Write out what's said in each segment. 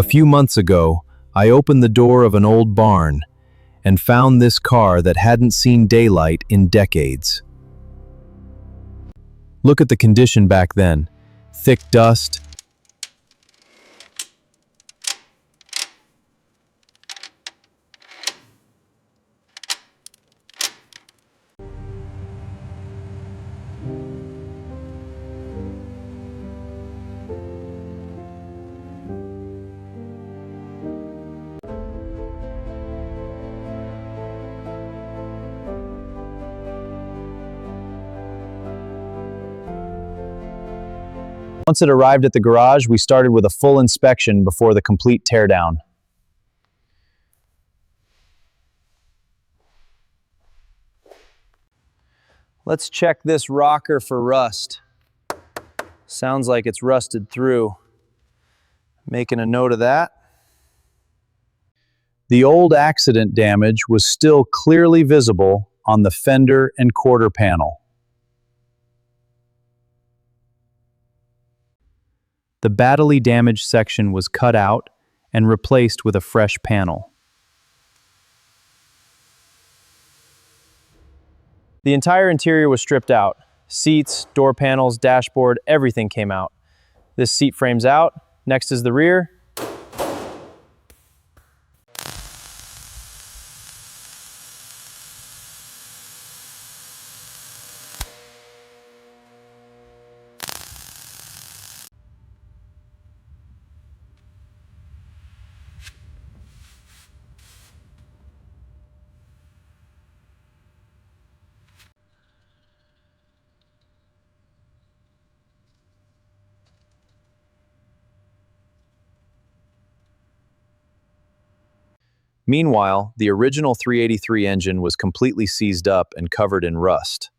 A few months ago, I opened the door of an old barn and found this car that hadn't seen daylight in decades. Look at the condition back then. Thick dust. Once it arrived at the garage, we started with a full inspection before the complete teardown. Let's check this rocker for rust. Sounds like it's rusted through. Making a note of that. The old accident damage was still clearly visible on the fender and quarter panel. The badly damaged section was cut out and replaced with a fresh panel. The entire interior was stripped out. Seats, door panels, dashboard, everything came out. This seat frame's out. Next is the rear. Meanwhile, the original 383 engine was completely seized up and covered in rust.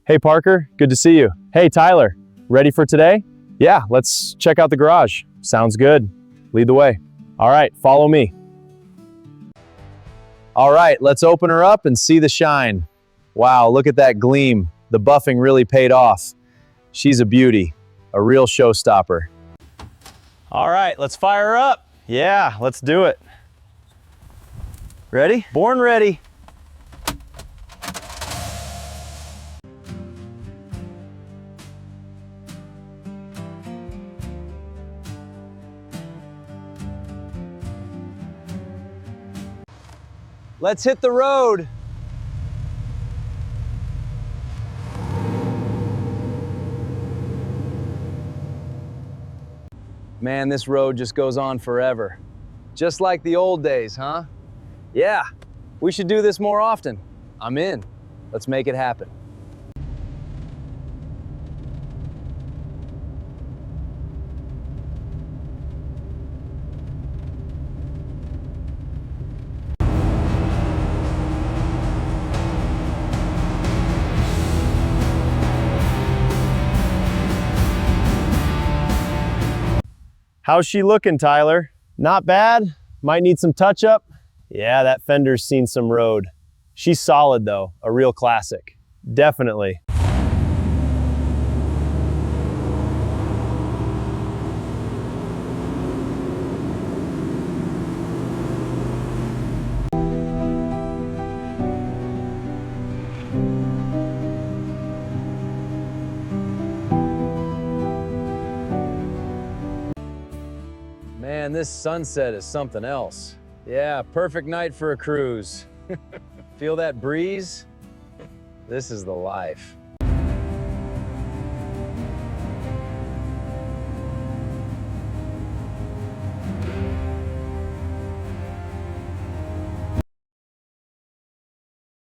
Hey Parker, good to see you. Hey Tyler, ready for today? Yeah, let's check out the garage. Sounds good. Lead the way. All right, follow me. All right, let's open her up and see the shine. Wow, look at that gleam. The buffing really paid off. She's a beauty, a real showstopper. All right, let's fire her up. Yeah, let's do it. Ready? Born ready. Let's hit the road. Man, this road just goes on forever. Just like the old days, huh? Yeah, we should do this more often. I'm in. Let's make it happen. How's she looking, Tyler? Not bad. Might need some touch-up. Yeah, that fender's seen some road. She's solid though, a real classic. Definitely. Man, this sunset is something else. Yeah, perfect night for a cruise. Feel that breeze? This is the life.